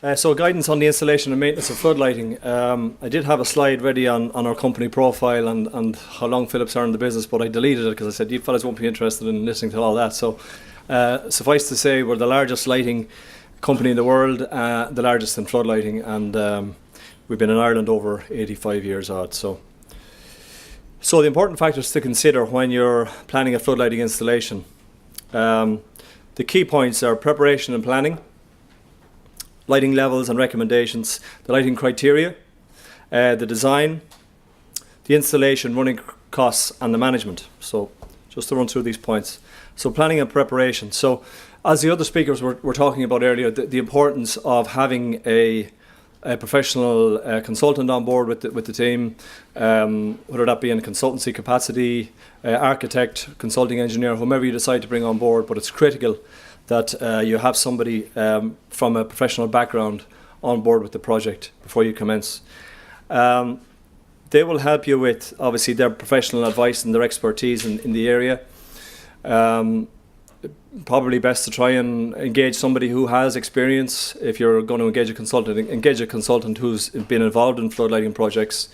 So guidance on the installation and maintenance of floodlighting. I did have a slide ready on our company profile and how long Philips are in the business, but I deleted it because I said you fellas won't be interested in listening to all that. So suffice to say, we're the largest lighting company in the world, the largest in floodlighting, and we've been in Ireland over 85 years odd. So the important factors to consider when you're planning a floodlighting installation. The key points are preparation and planning, lighting levels and recommendations, the lighting criteria, the design, the installation, running costs, and the management. So just to run through these points. So planning and preparation. So as the other speakers were talking about earlier, the importance of having a professional consultant on board with the team, whether that be in a consultancy capacity, architect, consulting engineer, whomever you decide to bring on board, but it's critical that you have somebody from a professional background on board with the project before you commence. They will help you with, obviously, their professional advice and their expertise in the area. Probably best to try and engage somebody who has experience. If you're going to engage a consultant who's been involved in floodlighting projects.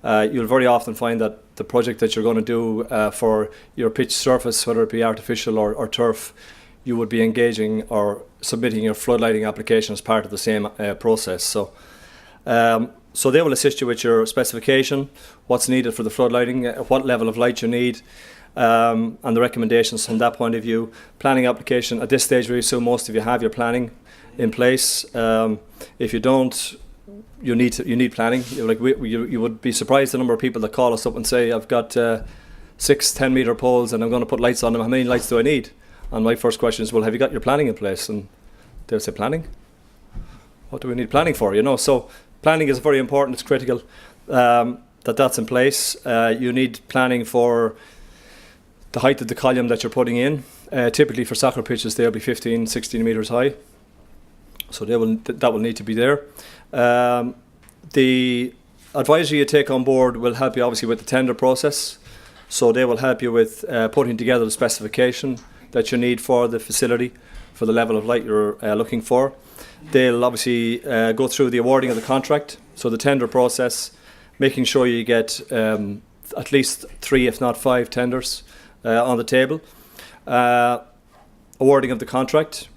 You'll very often find that the project that you're going to do for your pitched surface, whether it be artificial or turf, you would be engaging or submitting your floodlighting application as part of the same process. So they will assist you with your specification, what's needed for the floodlighting, what level of light you need, and the recommendations from that point of view. Planning application, at this stage we assume most of you have your planning in place. If you don't, you need planning. You would be surprised the number of people that call us up and say, I've got 6 10-meter poles and I'm going to put lights on them. How many lights do I need? And my first question is, well, have you got your planning in place? And they'll say, planning? What do we need planning for? So planning is very important. It's critical that's in place. You need planning for the height of the column that you're putting in. Typically for soccer pitches, they'll be 15, 16 metres high. So that will need to be there. The advisory you take on board will help you obviously with the tender process. So they will help you with putting together the specification that you need for the facility, for the level of light you're looking for. They'll obviously go through the awarding of the contract, so the tender process, making sure you get at least 3, if not 5 tenders on the table. Awarding of the contract,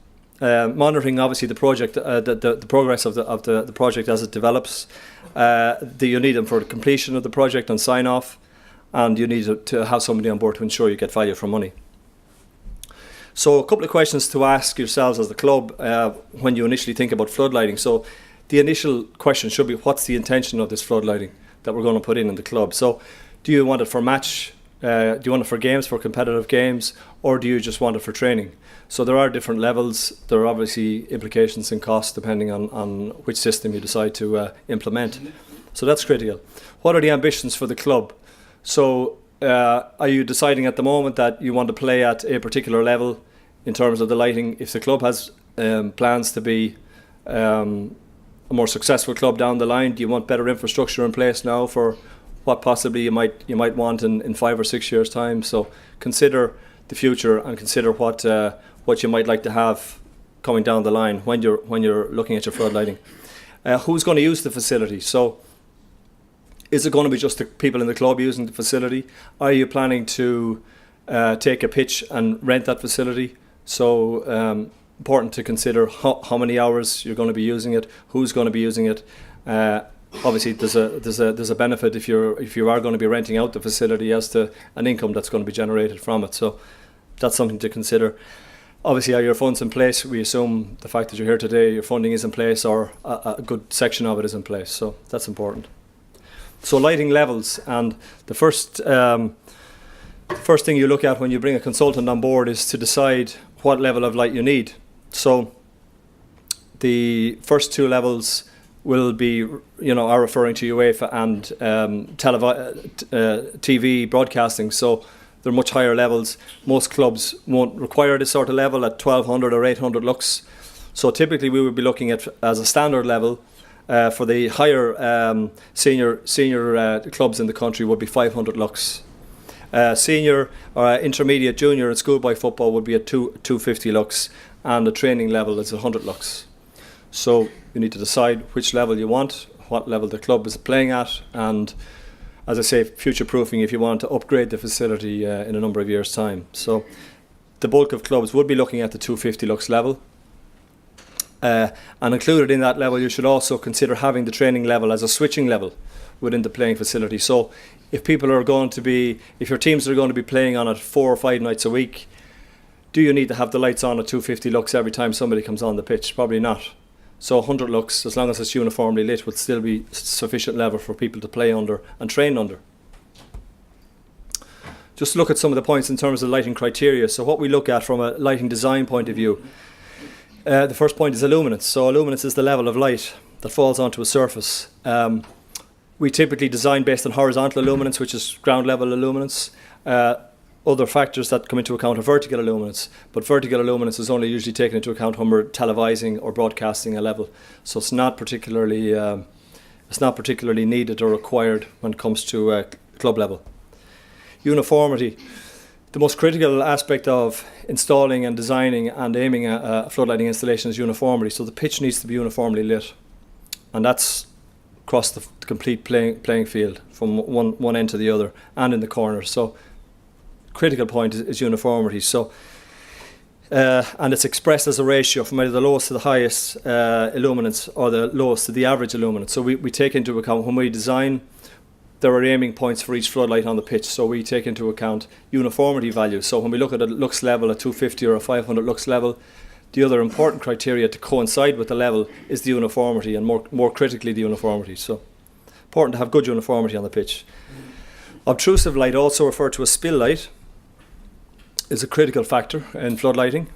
monitoring obviously the project, the progress of the project as it develops. You need them for the completion of the project and sign off, and you need to have somebody on board to ensure you get value for money. So a couple of questions to ask yourselves as the club when you initially think about floodlighting. So the initial question should be, what's the intention of this floodlighting that we're going to put in the club? So do you want it for match? Do you want it for games, for competitive games, or do you just want it for training? So there are different levels. There are obviously implications in cost depending on which system you decide to implement. So that's critical. What are the ambitions for the club? So are you deciding at the moment that you want to play at a particular level in terms of the lighting? If the club has plans to be a more successful club down the line, do you want better infrastructure in place now for what possibly you might want in 5 or 6 years' time? So consider the future and consider what you might like to have coming down the line when you're looking at your floodlighting. Who's going to use the facility? So is it going to be just the people in the club using the facility? Are you planning to take a pitch and rent that facility? So important to consider how many hours you're going to be using it, who's going to be using it. Obviously, there's a benefit if you are going to be renting out the facility as to an income that's going to be generated from it. So that's something to consider. Obviously, are your funds in place? We assume the fact that you're here today, your funding is in place, or a good section of it is in place. So that's important. So lighting levels, and the first thing you look at when you bring a consultant on board is to decide what level of light you need. So the first 2 levels will be, are referring to UEFA and TV broadcasting. So they're much higher levels. Most clubs won't require this sort of level at 1200 or 800 lux. So typically we would be looking at, as a standard level, for the higher senior clubs in the country would be 500 lux. Senior, intermediate, junior and schoolboy football would be at 250 lux, and the training level is 100 lux. So you need to decide which level you want, what level the club is playing at, and as I say, future-proofing if you want to upgrade the facility in a number of years' time. So the bulk of clubs would be looking at the 250 lux level. And included in that level, you should also consider having the training level as a switching level within the playing facility. So if your teams are going to be playing on it 4 or 5 nights a week, do you need to have the lights on at 250 lux every time somebody comes on the pitch? Probably not. So 100 lux, as long as it's uniformly lit, would still be sufficient level for people to play under and train under. Just look at some of the points in terms of lighting criteria. So what we look at from a lighting design point of view, the first point is illuminance. So illuminance is the level of light that falls onto a surface. We typically design based on horizontal illuminance, which is ground level illuminance. Other factors that come into account are vertical illuminance, but vertical illuminance is only usually taken into account when we're televising or broadcasting a level. So it's not particularly needed or required when it comes to club level. Uniformity. The most critical aspect of installing and designing and aiming a floodlighting installation is uniformity. So the pitch needs to be uniformly lit, and that's across the complete playing field from one end to the other and in the corners. So critical point is uniformity. So and it's expressed as a ratio from either the lowest to the highest illuminance or the lowest to the average illuminance. So we take into account when we design, there are aiming points for each floodlight on the pitch, so we take into account uniformity values. So when we look at a lux level, a 250 or a 500 lux level, the other important criteria to coincide with the level is the uniformity, and more critically the uniformity. So important to have good uniformity on the pitch. Obtrusive light, also referred to as spill light, is a critical factor in floodlighting.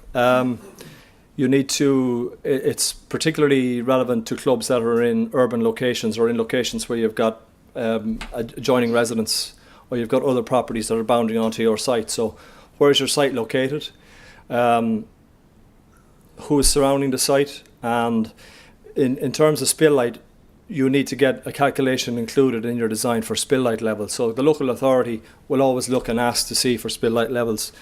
It's particularly relevant to clubs that are in urban locations or in locations where you've got adjoining residents or you've got other properties that are bounding onto your site. So where is your site located? Who is surrounding the site? And in terms of spill light, you need to get a calculation included in your design for spill light levels. So the local authority will always look and ask to see for spill light levels.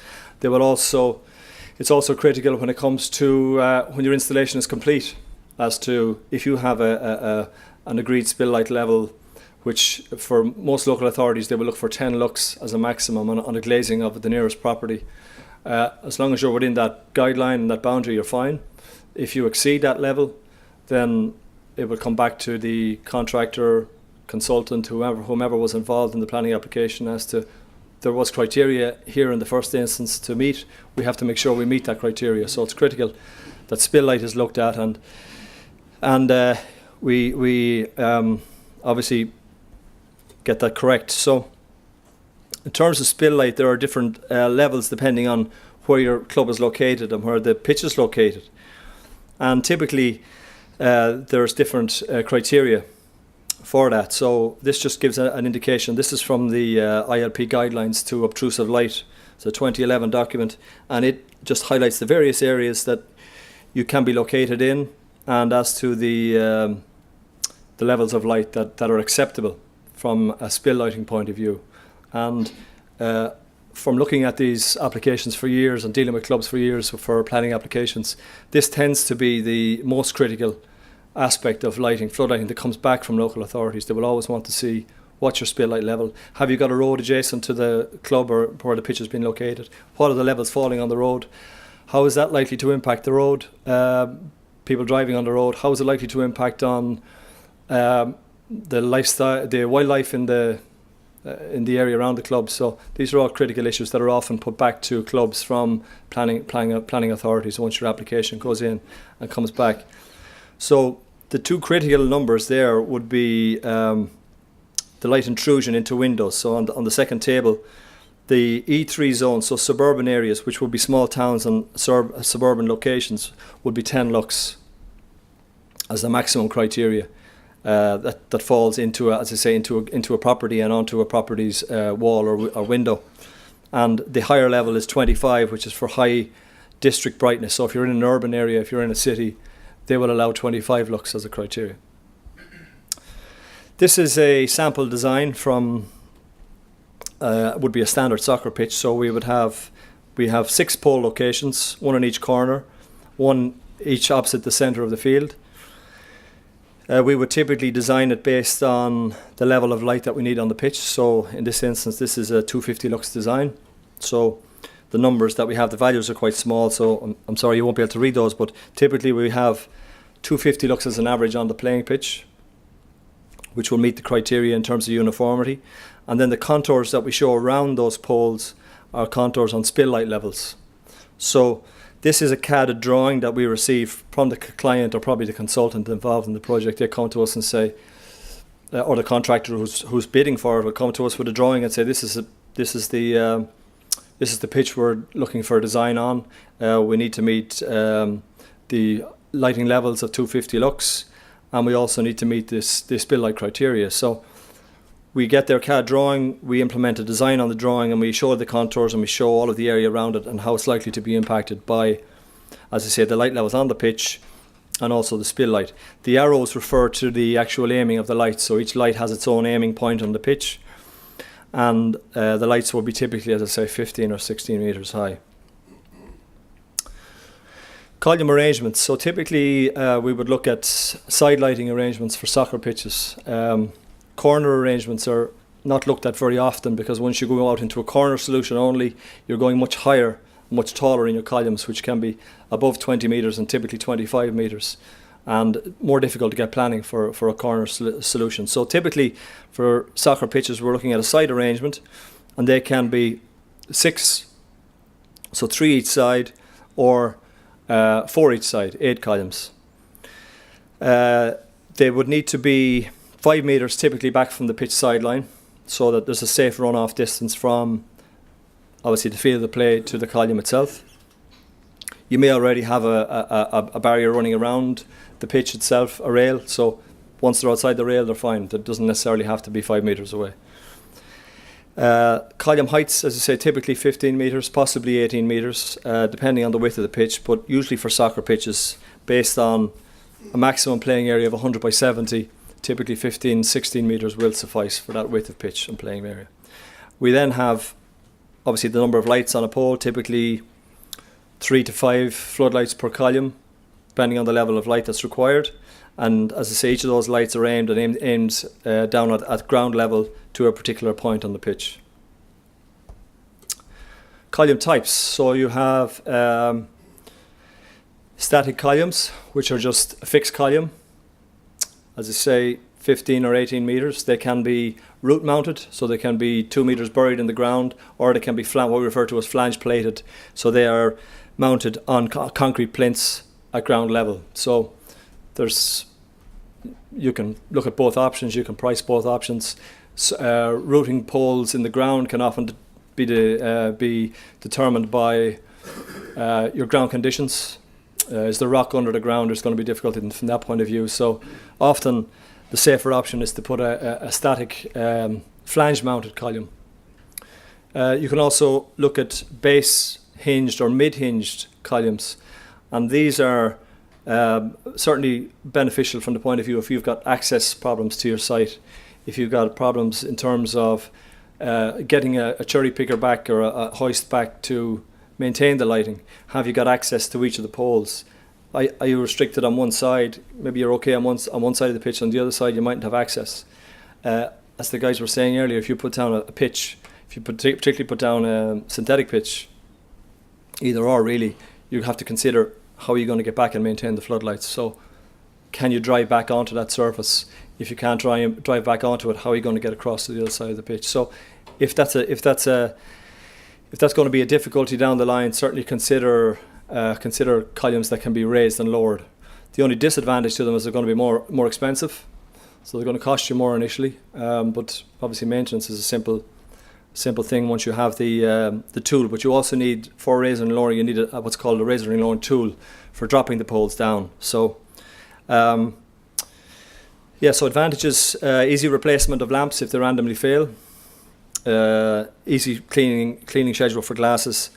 It's also critical when it comes to when your installation is complete, as to if you have an agreed spill light level, which for most local authorities they will look for 10 lux as a maximum on a glazing of the nearest property. As long as you're within that guideline and that boundary, you're fine. If you exceed that level, then it will come back to the contractor, consultant, whomever was involved in the planning application as to there was criteria here in the first instance to meet. We have to make sure we meet that criteria. So it's critical that spill light is looked at, and we obviously get that correct. So in terms of spill light, there are different levels depending on where your club is located and where the pitch is located, and typically there's different criteria for that. So this just gives an indication. This is from the ILP guidelines to obtrusive light. It's a 2011 document, and it just highlights the various areas that you can be located in, and as to the levels of light that are acceptable from a spill lighting point of view. And from looking at these applications for years and dealing with clubs for years for planning applications, this tends to be the most critical aspect of lighting, floodlighting, that comes back from local authorities. They will always want to see what's your spill light level. Have you got a road adjacent to the club or where the pitch has been located? What are the levels falling on the road? How is that likely to impact the road? People driving on the road. How is it likely to impact on the lifestyle, the wildlife in the area around the club? So these are all critical issues that are often put back to clubs from planning authorities once your application goes in and comes back. So the two critical numbers there would be the light intrusion into windows. So on the second table, the E3 zone, so suburban areas, which would be small towns and suburban locations, would be 10 lux as the maximum criteria that falls into, as I say, into a property and onto a property's wall or window. And the higher level is 25, which is for high district brightness. So if you're in an urban area, if you're in a city, they will allow 25 lux as a criteria. This is a sample design from would be a standard soccer pitch. So we have 6 pole locations, one in each corner, one each opposite the centre of the field. We would typically design it based on the level of light that we need on the pitch. So in this instance, this is a 250 lux design. So the numbers that we have, the values are quite small, so I'm sorry you won't be able to read those, but typically we have 250 lux as an average on the playing pitch, which will meet the criteria in terms of uniformity. And then the contours that we show around those poles are contours on spill light levels. So this is a CAD drawing that we receive from the client, or probably the consultant involved in the project. They come to us and say, or the contractor who's bidding for it will come to us with a drawing and say, this is the pitch we're looking for a design on. We need to meet the lighting levels of 250 lux, and we also need to meet this spill light criteria. So we get their CAD drawing, we implement a design on the drawing, and we show the contours and we show all of the area around it and how it's likely to be impacted by, as I say, the light levels on the pitch and also the spill light. The arrows refer to the actual aiming of the lights, so each light has its own aiming point on the pitch, and the lights will be typically, as I say, 15 or 16 metres high. Column arrangements. So typically we would look at side lighting arrangements for soccer pitches. Corner arrangements are not looked at very often, because once you go out into a corner solution only, you're going much higher, much taller in your columns, which can be above 20 metres and typically 25 metres, and more difficult to get planning for a corner solution. So typically for soccer pitches we're looking at a side arrangement, and they can be 6, so 3 each side, or 4 each side, 8 columns. They would need to be 5 metres typically back from the pitch sideline, so that there's a safe run-off distance from, obviously, the field of the play to the column itself. You may already have a barrier running around the pitch itself, a rail, so once they're outside the rail they're fine. That doesn't necessarily have to be 5 metres away. Column heights, as I say, typically 15 metres, possibly 18 metres, depending on the width of the pitch, but usually for soccer pitches, based on a maximum playing area of 100 by 70, typically 15, 16 metres will suffice for that width of pitch and playing area. We then have, obviously, the number of lights on a pole, typically 3 to 5 floodlights per column, depending on the level of light that's required. And as I say, each of those lights are aimed down at ground level to a particular point on the pitch. Column types. So you have static columns, which are just a fixed column. As I say, 15 or 18 metres. They can be root mounted, so they can be 2 metres buried in the ground, or they can be what we refer to as flange plated, so they are mounted on concrete plinths at ground level. So you can look at both options, you can price both options. Routing poles in the ground can often be determined by your ground conditions. Is the rock under the ground? There's going to be difficulty from that point of view. So often the safer option is to put a static flange mounted column. You can also look at base hinged or mid hinged columns, and these are certainly beneficial from the point of view if you've got access problems to your site, if you've got problems in terms of getting a cherry picker back or a hoist back to maintain the lighting. Have you got access to each of the poles? Are you restricted on one side? Maybe you're okay on one side of the pitch, on the other side you mightn't have access. As the guys were saying earlier, if you put down a pitch, if you particularly put down a synthetic pitch, either or really, you have to consider how are you going to get back and maintain the floodlights. So can you drive back onto that surface? If you can't drive back onto it, how are you going to get across to the other side of the pitch? So if that's going to be a difficulty down the line, certainly consider columns that can be raised and lowered. The only disadvantage to them is they're going to be more expensive, so they're going to cost you more initially. But obviously maintenance is a simple thing once you have the tool. But you also need, for raising and lowering, you need what's called a raising and lowering tool for dropping the poles down. So so advantages: easy replacement of lamps if they randomly fail. Easy cleaning schedule for glasses,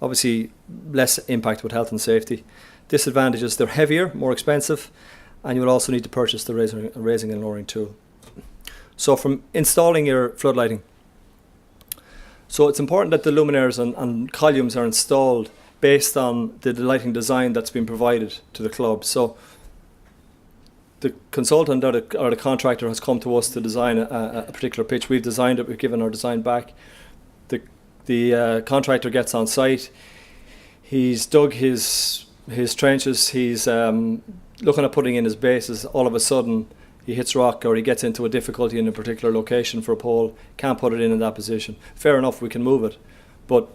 obviously less impact with health and safety. Disadvantages: they're heavier, more expensive, and you will also need to purchase the raising and lowering tool. So from installing your floodlighting, so it's important that the luminaires and columns are installed based on the lighting design that's been provided to the club. So the consultant or the contractor has come to us to design a particular pitch. We've designed it, we've given our design back. The contractor gets on site, he's dug his trenches, he's looking at putting in his bases. All of a sudden he hits rock, or he gets into a difficulty in a particular location for a pole, can't put it in that position. Fair enough, we can move it, but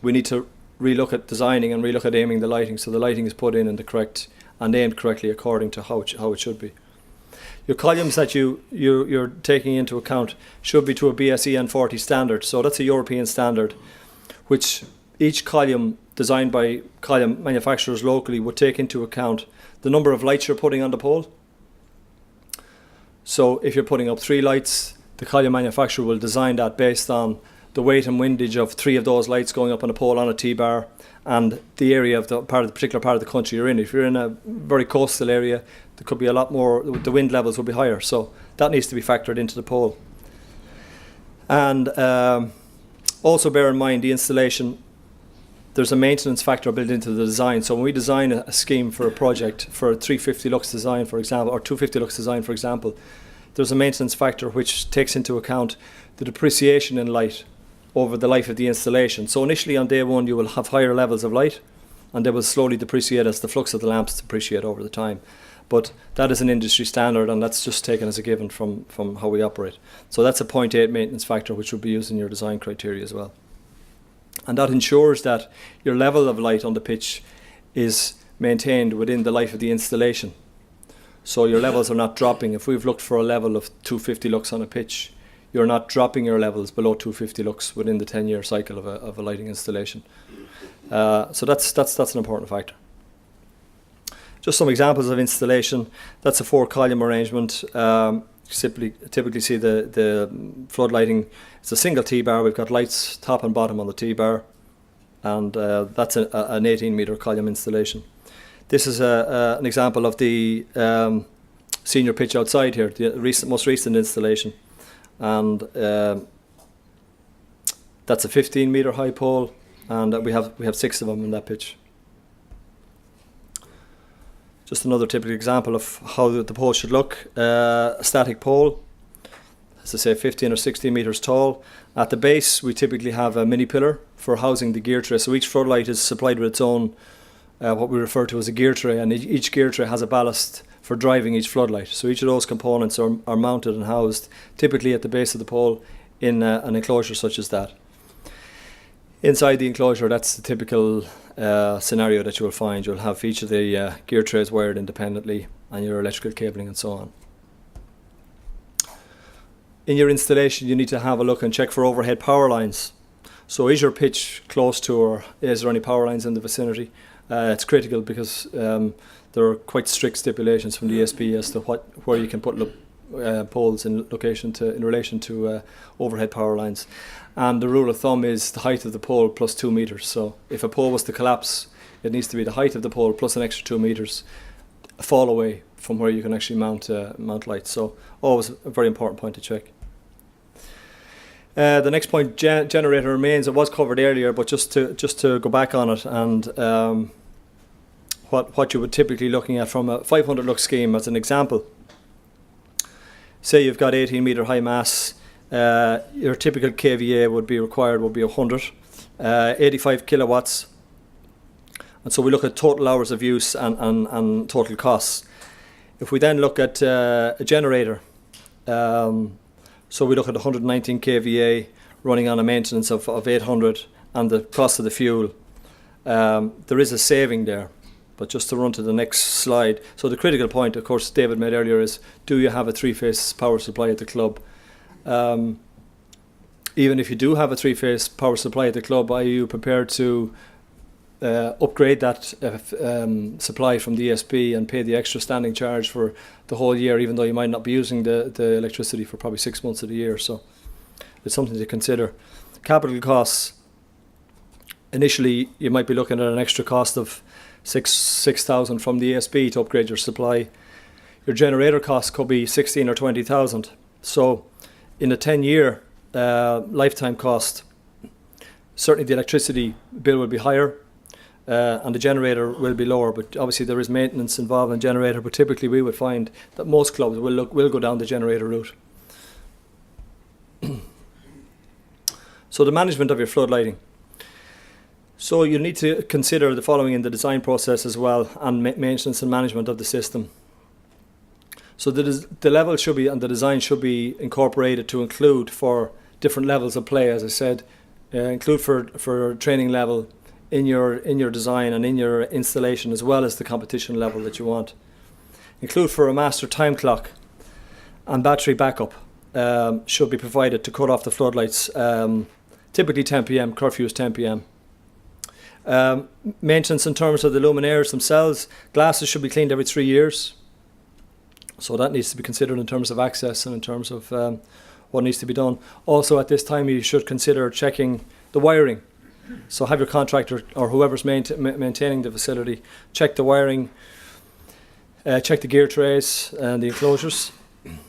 we need to relook at designing and relook at aiming the lighting, so the lighting is put in the correct and aimed correctly according to how it should be. Your columns that you're taking into account should be to a BSE N40 standard, so that's a European standard, which each column designed by column manufacturers locally would take into account the number of lights you're putting on the pole. So if you're putting up 3 lights, the column manufacturer will design that based on the weight and windage of 3 of those lights going up on a pole on a T-bar, and the area of the particular part of the country you're in. If you're in a very coastal area, there could be a lot more, the wind levels will be higher, so that needs to be factored into the pole. And also bear in mind the installation, there's a maintenance factor built into the design. So when we design a scheme for a project, for a 350 lux design for example, or 250 lux design for example, there's a maintenance factor which takes into account the depreciation in light over the life of the installation. So initially on day one you will have higher levels of light, and they will slowly depreciate as the flux of the lamps depreciate over the time. But that is an industry standard, and that's just taken as a given from how we operate. So that's a 0.8 maintenance factor which will be used in your design criteria as well. And that ensures that your level of light on the pitch is maintained within the life of the installation. So your levels are not dropping. If we've looked for a level of 250 lux on a pitch, you're not dropping your levels below 250 lux within the 10-year cycle of a lighting installation. So that's an important factor. Just some examples of installation. That's a 4-column arrangement. Typically see the floodlighting. It's a single T-bar. We've got lights top and bottom on the T-bar, and that's an 18-meter column installation. This is an example of the senior pitch outside here, the most recent installation, and that's a 15-meter high pole, and we have 6 of them in that pitch. Just another typical example of how the pole should look. A static pole, as I say, 15 or 16 metres tall. At the base, we typically have a mini pillar for housing the gear tray. So each floodlight is supplied with its own, what we refer to as a gear tray, and each gear tray has a ballast for driving each floodlight. So each of those components are mounted and housed, typically at the base of the pole in an enclosure such as that. Inside the enclosure, that's the typical scenario that you will find. You'll have each of the gear trays wired independently, and your electrical cabling and so on. In your installation, you need to have a look and check for overhead power lines. So is your pitch close to, or is there any power lines in the vicinity? It's critical because there are quite strict stipulations from the ESB as to where you can put poles in relation to overhead power lines. And the rule of thumb is the height of the pole plus 2 meters. So if a pole was to collapse, it needs to be the height of the pole plus an extra 2 meters, a fall away from where you can actually mount lights. So always a very important point to check. The next point, generator remains. It was covered earlier, but just to go back on it, and what you would typically looking at from a 500 lux scheme as an example. Say you've got 18-meter high mass. Your typical kVA would be 100, 85 kilowatts, and so we look at total hours of use and total costs. If we then look at a generator, so we look at 119 kVA running on a maintenance of 800 and the cost of the fuel, there is a saving there. But just to run to the next slide, so the critical point, of course, David made earlier is, do you have a 3-phase power supply at the club? Even if you do have a 3-phase power supply at the club, are you prepared to upgrade that supply from the ESB and pay the extra standing charge for the whole year, even though you might not be using the electricity for probably 6 months of the year? So it's something to consider. Capital costs, initially you might be looking at an extra cost of 6,000 from the ESB to upgrade your supply. Your generator cost could be 16 or 20,000. So in a 10-year lifetime cost, certainly the electricity bill will be higher. and the generator will be lower, but obviously there is maintenance involved in the generator, but typically we would find that most clubs will go down the generator route. So the management of your floodlighting. So you need to consider the following in the design process as well, and maintenance and management of the system. So the level should be, and the design should be incorporated to include for different levels of play, as I said, include for training level in your design and in your installation, as well as the competition level that you want. Include for a master time clock, and battery backup should be provided to cut off the floodlights. Typically 10 p.m, curfew is 10 p.m. Maintenance in terms of the luminaires themselves, glasses should be cleaned every 3 years. So that needs to be considered in terms of access and in terms of what needs to be done. Also at this time you should consider checking the wiring. So have your contractor or whoever's maintaining the facility check the wiring, check the gear trays and the enclosures.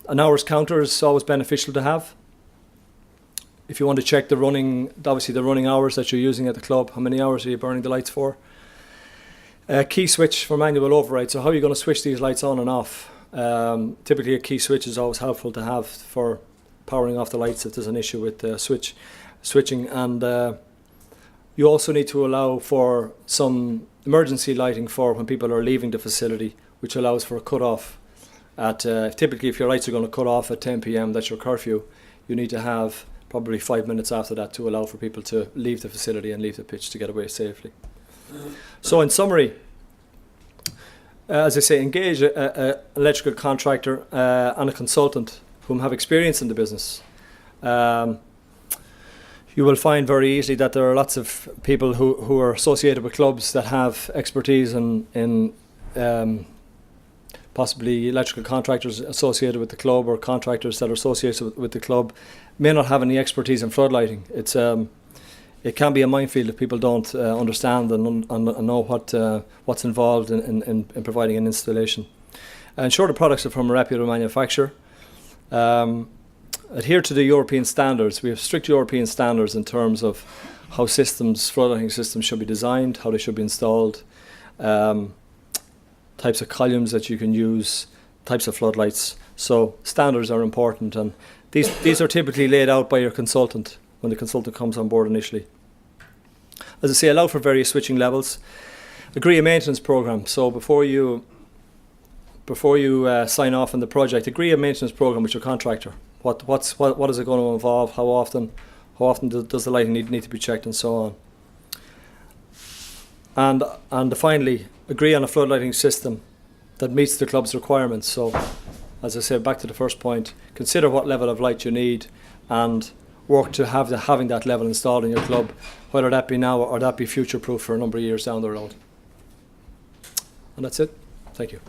An hours counter is always beneficial to have. If you want to check obviously the running hours that you're using at the club, how many hours are you burning the lights for. Key switch for manual override. So how are you going to switch these lights on and off? Typically a key switch is always helpful to have for powering off the lights if there's an issue with switching, and you also need to allow for some emergency lighting for when people are leaving the facility, which allows for a cut off at typically if your lights are going to cut off at 10 p.m, that's your curfew, you need to have probably 5 minutes after that to allow for people to leave the facility and leave the pitch to get away safely. So in summary, as I say, engage an electrical contractor and a consultant whom have experience in the business. You will find very easily that there are lots of people who are associated with clubs that have expertise in possibly electrical contractors associated with the club, or contractors that are associated with the club may not have any expertise in floodlighting. It can be a minefield if people don't understand and know what's involved in providing an installation. Ensure the products are from a reputable manufacturer. Adhere to the European standards. We have strict European standards in terms of how floodlighting systems should be designed, how they should be installed, types of columns that you can use, types of floodlights. So standards are important, and these are typically laid out by your consultant when the consultant comes on board initially. As I say, allow for various switching levels. Agree a maintenance program. So before you sign off on the project, agree a maintenance program with your contractor. What is it going to involve? How often does the lighting need to be checked, and so on. And finally, agree on a floodlighting system that meets the club's requirements. So, as I said, back to the first point, consider what level of light you need and work to having that level installed in your club, whether that be now or that be future-proof for a number of years down the road. And that's it. Thank you.